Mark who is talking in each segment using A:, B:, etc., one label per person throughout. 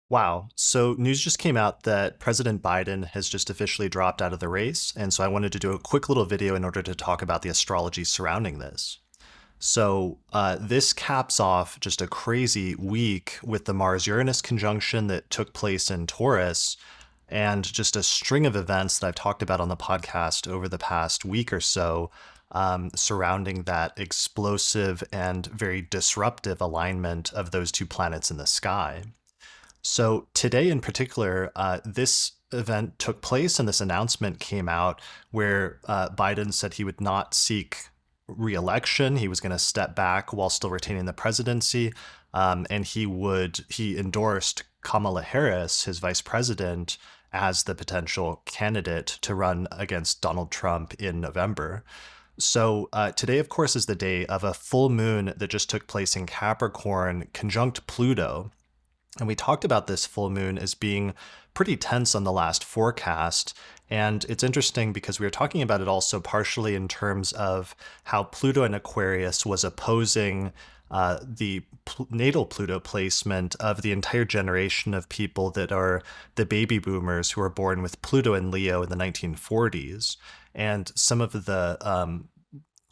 A: Wow. So news just came out that President Biden has just officially dropped out of the race. And so I wanted to do a quick little video in order to talk about the astrology surrounding this. This caps off just a crazy week with the Mars Uranus conjunction that took place in Taurus and just a string of events that I've talked about on the podcast over the past week or so surrounding that explosive and very disruptive alignment of those two planets in the sky. So today in particular, this event took place and this announcement came out where Biden said he would not seek re-election. He was going to step back while still retaining the presidency. And he endorsed Kamala Harris, his vice president, as the potential candidate to run against Donald Trump in November. So today, of course, is the day of a full moon that just took place in Capricorn, conjunct Pluto. And we talked about this full moon as being pretty tense on the last forecast. And it's interesting because we were talking about it also partially in terms of how Pluto in Aquarius was opposing the natal Pluto placement of the entire generation of people that are the baby boomers who were born with Pluto in Leo in the 1940s. And some of the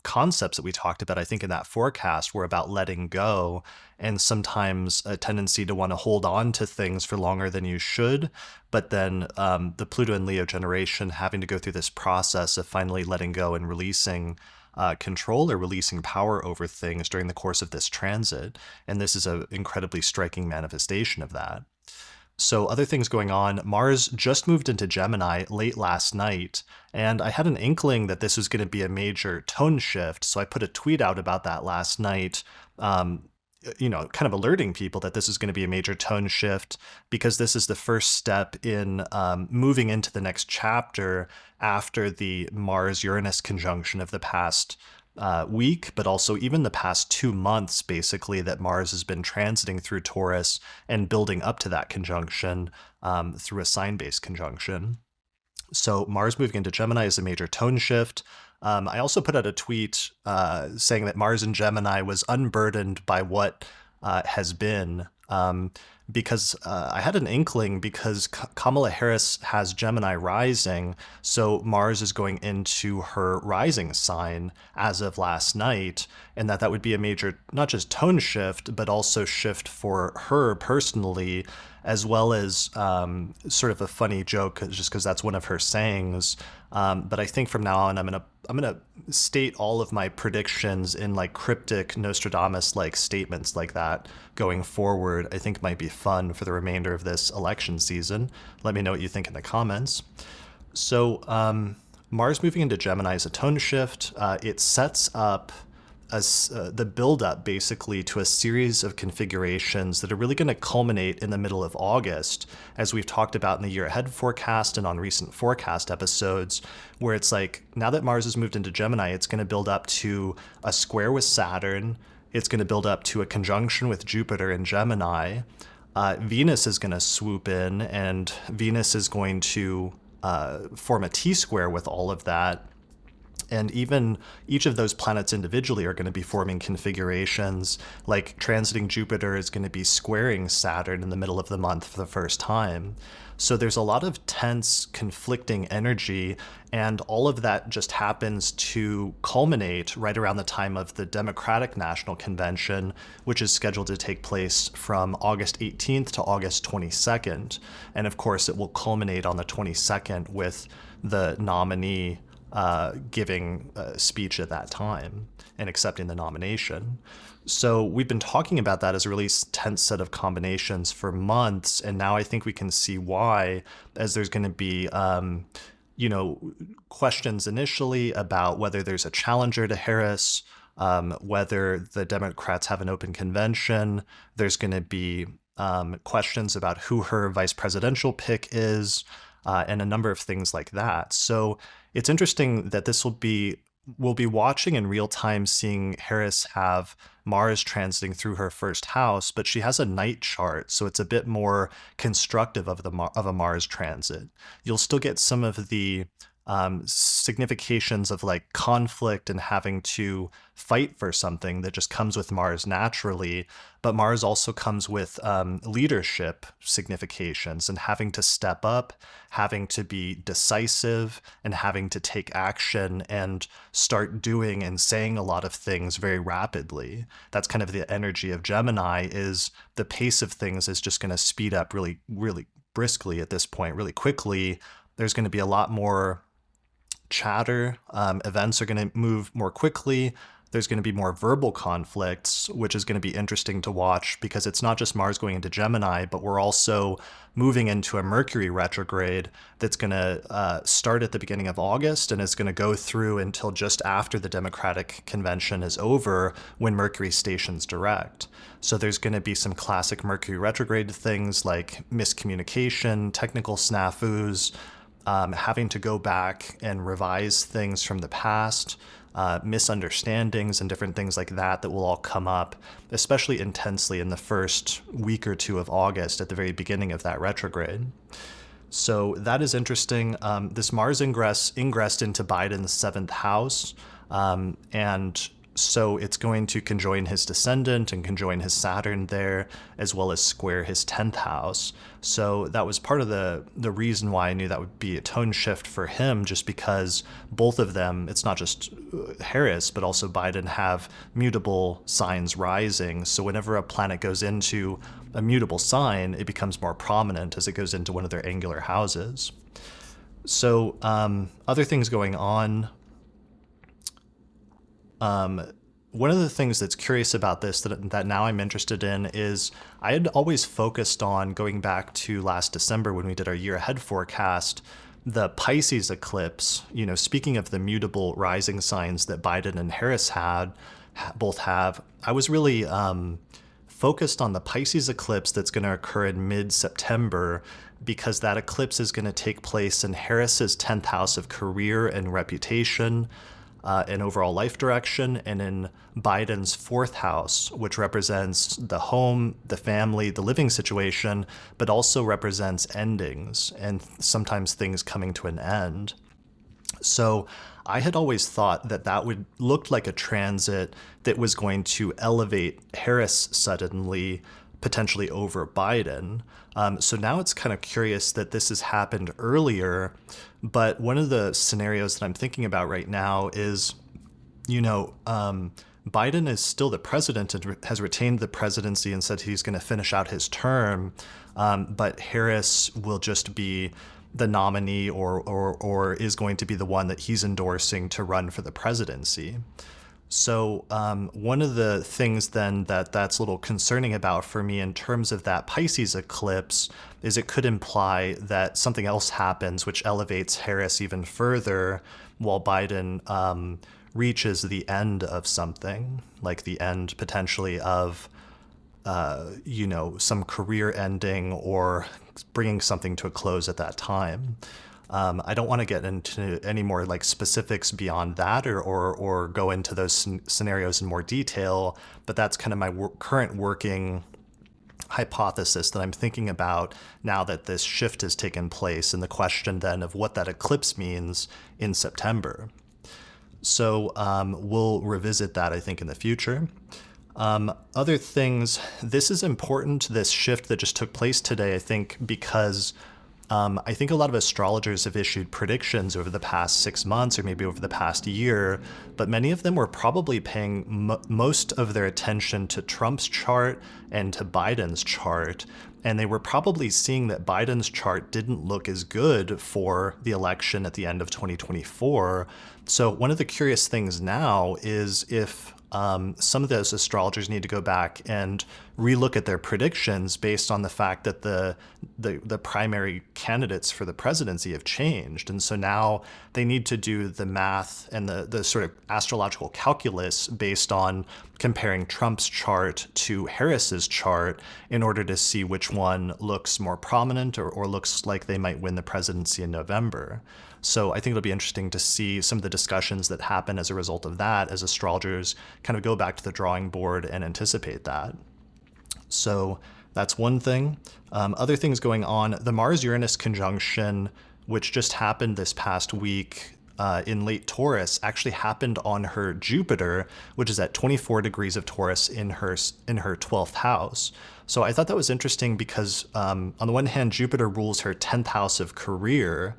A: concepts that we talked about, I think, in that forecast were about letting go and sometimes a tendency to want to hold on to things for longer than you should. But then the Pluto and Leo generation having to go through this process of finally letting go and releasing control or releasing power over things during the course of this transit. And this is an incredibly striking manifestation of that. So other things going on, Mars just moved into Gemini late last night, and I had an inkling that this was going to be a major tone shift. So I put a tweet out about that last night, kind of alerting people that this is going to be a major tone shift because this is the first step in moving into the next chapter after the Mars-Uranus conjunction of the past week, but also even the past 2 months, basically, that Mars has been transiting through Taurus and building up to that conjunction through a sign-based conjunction. So Mars moving into Gemini is a major tone shift. I also put out a tweet saying that Mars in Gemini was unburdened by what has been. Because I had an inkling because Kamala Harris has Gemini rising, so Mars is going into her rising sign as of last night, and that would be a major, not just tone shift, but also shift for her personally, as well as sort of a funny joke, just because that's one of her sayings. But I think from now on, I'm gonna state all of my predictions in like cryptic Nostradamus-like statements like that going forward. I think might be fun for the remainder of this election season. Let me know what you think in the comments. So Mars moving into Gemini is a tone shift. It sets up the build-up basically to a series of configurations that are really going to culminate in the middle of August, as we've talked about in the year ahead forecast and on recent forecast episodes, where it's like, now that Mars has moved into Gemini, it's going to build up to a square with Saturn. It's going to build up to a conjunction with Jupiter in Gemini. Venus is going to swoop in, and Venus is going to form a T-square with all of that. And even each of those planets individually are going to be forming configurations, like transiting Jupiter is going to be squaring Saturn in the middle of the month for the first time. So there's a lot of tense, conflicting energy, and all of that just happens to culminate right around the time of the Democratic National Convention, which is scheduled to take place from August 18th to August 22nd. And of course, it will culminate on the 22nd with the nominee giving a speech at that time and accepting the nomination. So we've been talking about that as a really tense set of combinations for months, and now I think we can see why, as there's going to be questions initially about whether there's a challenger to Harris, whether the Democrats have an open convention. There's going to be questions about who her vice presidential pick is, and a number of things like that. So it's interesting that we'll be watching in real time, seeing Harris have Mars transiting through her first house, but she has a night chart, so it's a bit more constructive of a Mars transit. You'll still get some of the significations of like conflict and having to fight for something that just comes with Mars naturally. But Mars also comes with leadership significations and having to step up, having to be decisive, and having to take action and start doing and saying a lot of things very rapidly. That's kind of the energy of Gemini, is the pace of things is just going to speed up really, really briskly at this point, really quickly. There's going to be a lot more chatter. Events are going to move more quickly. There's going to be more verbal conflicts, which is going to be interesting to watch because it's not just Mars going into Gemini, but we're also moving into a Mercury retrograde that's going to start at the beginning of August and is going to go through until just after the Democratic convention is over, when Mercury stations direct. So there's going to be some classic Mercury retrograde things like miscommunication, technical snafus, having to go back and revise things from the past, misunderstandings and different things like that will all come up, especially intensely in the first week or two of August at the very beginning of that retrograde. So that is interesting. This Mars ingressed into Biden's 7th house, and so it's going to conjoin his descendant and conjoin his Saturn there, as well as square his 10th house. So that was part of the reason why I knew that would be a tone shift for him, just because both of them, it's not just Harris, but also Biden, have mutable signs rising. So whenever a planet goes into a mutable sign, it becomes more prominent as it goes into one of their angular houses. So other things going on. One of the things that's curious about this that now I'm interested in is I had always focused on, going back to last December when we did our year ahead forecast, the Pisces eclipse. Speaking of the mutable rising signs that Biden and Harris both have, I was really focused on the Pisces eclipse that's going to occur in mid-September, because that eclipse is going to take place in Harris's 10th house of career and reputation, and overall life direction, and in Biden's 4th house, which represents the home, the family, the living situation, but also represents endings and sometimes things coming to an end. So I had always thought that would look like a transit that was going to elevate Harris suddenly, potentially over Biden. So now it's kind of curious that this has happened earlier. But one of the scenarios that I'm thinking about right now is, Biden is still the president and has retained the presidency and said he's going to finish out his term. But Harris will just be the nominee or is going to be the one that he's endorsing to run for the presidency. So one of the things then that's a little concerning about for me in terms of that Pisces eclipse is it could imply that something else happens which elevates Harris even further, while Biden reaches the end of something, like the end potentially of some career ending or bringing something to a close at that time. I don't want to get into any more like specifics beyond that or go into those scenarios in more detail, but that's kind of my current working hypothesis that I'm thinking about now that this shift has taken place, and the question then of what that eclipse means in September. So we'll revisit that, I think, in the future. Other things, this is important, this shift that just took place today, I think, because I think a lot of astrologers have issued predictions over the past 6 months or maybe over the past year, but many of them were probably paying most of their attention to Trump's chart and to Biden's chart. And they were probably seeing that Biden's chart didn't look as good for the election at the end of 2024. So one of the curious things now is if some of those astrologers need to go back and relook at their predictions based on the fact that the primary candidates for the presidency have changed. And so now they need to do the math and the sort of astrological calculus based on comparing Trump's chart to Harris's chart in order to see which one looks more prominent or looks like they might win the presidency in November. So I think it'll be interesting to see some of the discussions that happen as a result of that, as astrologers kind of go back to the drawing board and anticipate that. So that's one thing. Other things going on, the Mars-Uranus conjunction which just happened this past week in late Taurus, actually happened on her Jupiter, which is at 24 degrees of Taurus in her 12th house. So I thought that was interesting because on the one hand, Jupiter rules her 10th house of career,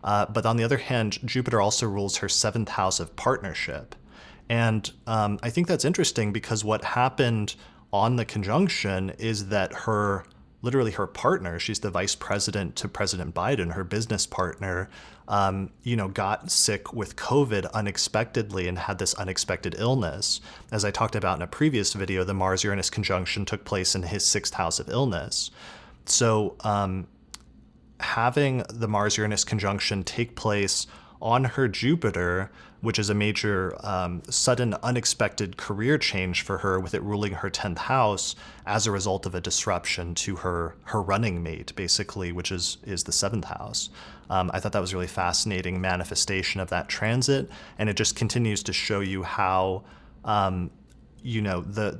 A: but on the other hand, Jupiter also rules her 7th house of partnership. And I think that's interesting because what happened on the conjunction is that literally her partner, she's the vice president to President Biden, her business partner, got sick with COVID unexpectedly and had this unexpected illness. As I talked about in a previous video, the Mars-Uranus conjunction took place in his 6th house of illness. So having the Mars-Uranus conjunction take place on her Jupiter, which is a major sudden unexpected career change for her, with it ruling her 10th house as a result of a disruption to her running mate, basically, which is the 7th house. I thought that was a really fascinating manifestation of that transit, and it just continues to show you how the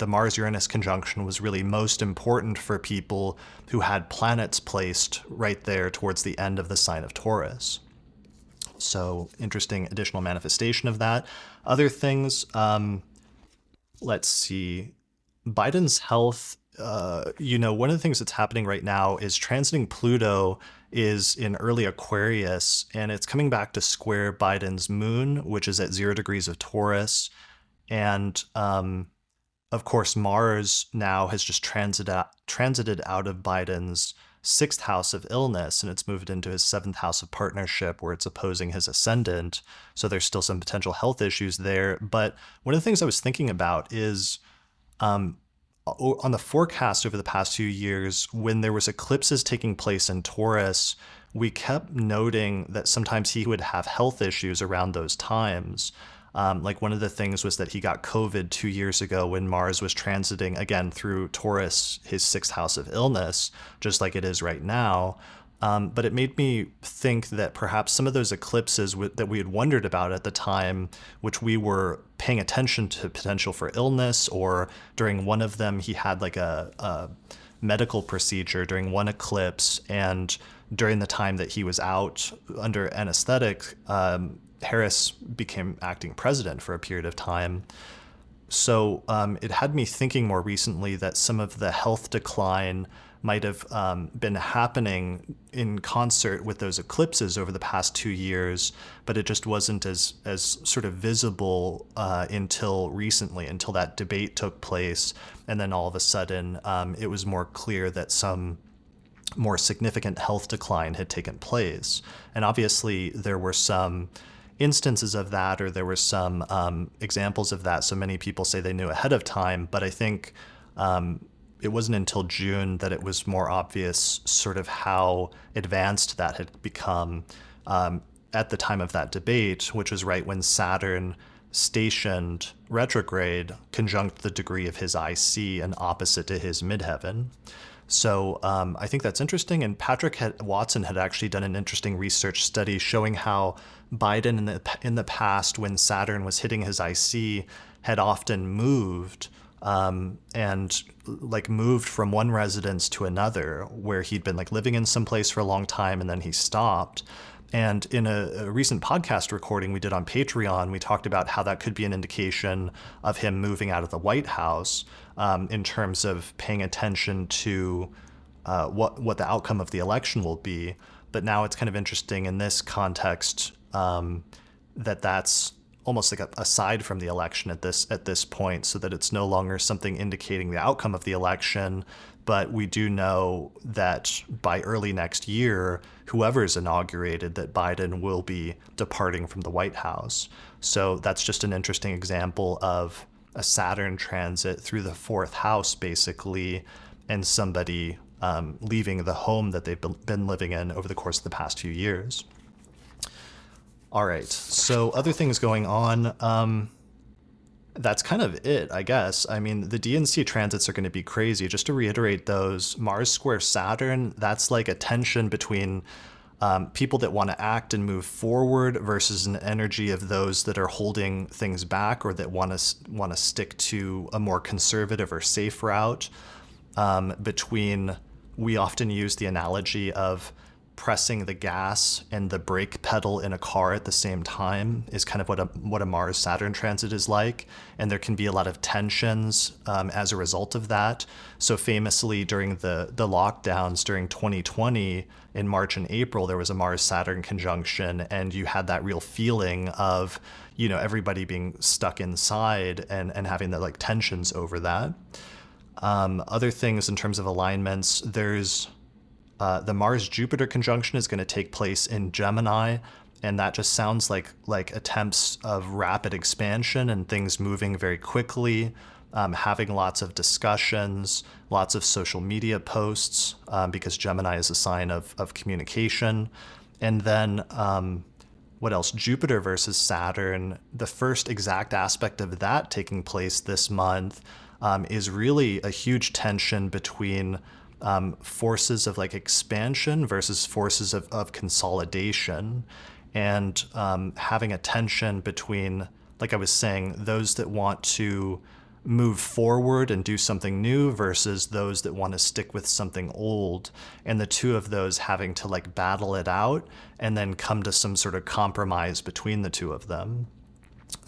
A: Mars-Uranus conjunction was really most important for people who had planets placed right there towards the end of the sign of Taurus. So interesting additional manifestation of that. Other things, let's see. Biden's health, one of the things that's happening right now is transiting Pluto is in early Aquarius, and it's coming back to square Biden's moon, which is at 0 degrees of Taurus. And of course, Mars now has just transited out of Biden's 6th house of illness, and it's moved into his 7th house of partnership, where it's opposing his ascendant. So there's still some potential health issues there. But one of the things I was thinking about is on the forecast over the past few years, when there was eclipses taking place in Taurus, we kept noting that sometimes he would have health issues around those times. Like one of the things was that he got COVID 2 years ago when Mars was transiting again through Taurus, his 6th house of illness, just like it is right now. But it made me think that perhaps some of those eclipses that we had wondered about at the time, which we were paying attention to potential for illness, or during one of them, he had like a medical procedure during one eclipse, and during the time that he was out under anesthetic, Harris became acting president for a period of time. So it had me thinking more recently that some of the health decline might have been happening in concert with those eclipses over the past 2 years, but it just wasn't as sort of visible until recently, until that debate took place. And then all of a sudden, it was more clear that some more significant health decline had taken place. And obviously, there were some instances of that, or there were some examples of that. So many people say they knew ahead of time, but I think it wasn't until June that it was more obvious sort of how advanced that had become at the time of that debate, which was right when Saturn stationed retrograde conjunct the degree of his IC and opposite to his midheaven. So I think that's interesting. And Patrick Watson had actually done an interesting research study showing how Biden in the past, when Saturn was hitting his IC, had often moved and like moved from one residence to another, where he'd been like living in some place for a long time and then he stopped. And in a recent podcast recording we did on Patreon, we talked about how that could be an indication of him moving out of the White House in terms of paying attention to what the outcome of the election will be. But now it's kind of interesting in this context that's almost like aside from the election at this point, so that it's no longer something indicating the outcome of the election. But we do know that by early next year, whoever's inaugurated, that Biden will be departing from the White House. So that's just an interesting example of a Saturn transit through the 4th house, basically, and somebody leaving the home that they've been living in over the course of the past few years. All right, so other things going on. That's kind of it, I guess. I mean, the DNC transits are going to be crazy. Just to reiterate those, Mars square Saturn, that's like a tension between people that want to act and move forward versus an energy of those that are holding things back, or that want to stick to a more conservative or safe route. We often use the analogy of pressing the gas and the brake pedal in a car at the same time is kind of what a Mars Saturn transit is like, and there can be a lot of tensions as a result of that. So famously during the lockdowns during 2020 in March and April, there was a Mars Saturn conjunction, and you had that real feeling of, you know, everybody being stuck inside and having the like tensions over that. Other things in terms of alignments, there's the Mars-Jupiter conjunction is going to take place in Gemini, and that just sounds like attempts of rapid expansion and things moving very quickly, having lots of discussions, lots of social media posts, because Gemini is a sign of communication. And then what else? Jupiter versus Saturn, the first exact aspect of that taking place this month is really a huge tension between forces of like expansion versus forces of consolidation, and having a tension between, like I was saying, those that want to move forward and do something new versus those that want to stick with something old, and the two of those having to like battle it out and then come to some sort of compromise between the two of them.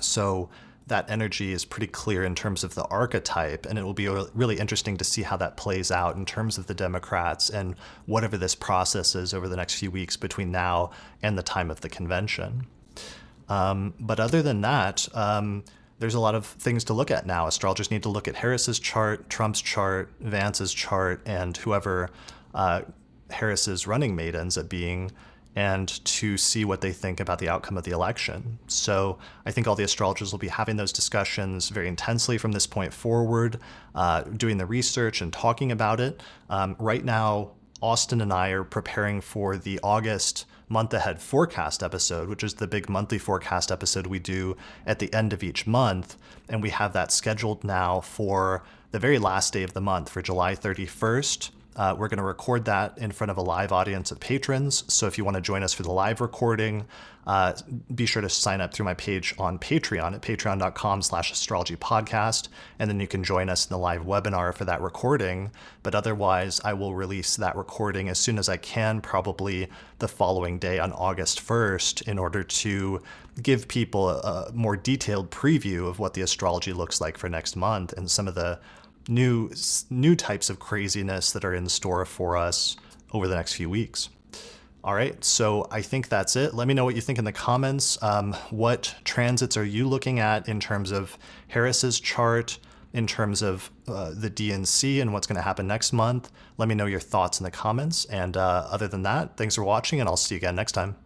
A: So that energy is pretty clear in terms of the archetype, and it will be really interesting to see how that plays out in terms of the Democrats and whatever this process is over the next few weeks between now and the time of the convention. But other than that, there's a lot of things to look at now. Astrologers need to look at Harris's chart, Trump's chart, Vance's chart, and whoever Harris's running mate ends up being, and to see what they think about the outcome of the election. So I think all the astrologers will be having those discussions very intensely from this point forward, doing the research and talking about it. Right now, Austin and I are preparing for the August month ahead forecast episode, which is the big monthly forecast episode we do at the end of each month. And we have that scheduled now for the very last day of the month, for July 31st. We're going to record that in front of a live audience of patrons. So if you want to join us for the live recording, be sure to sign up through my page on Patreon at patreon.com/astrologypodcast. And then you can join us in the live webinar for that recording. But otherwise, I will release that recording as soon as I can, probably the following day on August 1st, in order to give people a more detailed preview of what the astrology looks like for next month and some of the new types of craziness that are in store for us over the next few weeks. All right, so I think that's it. Let me know what you think in the comments. What transits are you looking at in terms of Harris's chart, in terms of the DNC and what's going to happen next month? Let me know your thoughts in the comments. And other than that, thanks for watching, and I'll see you again next time.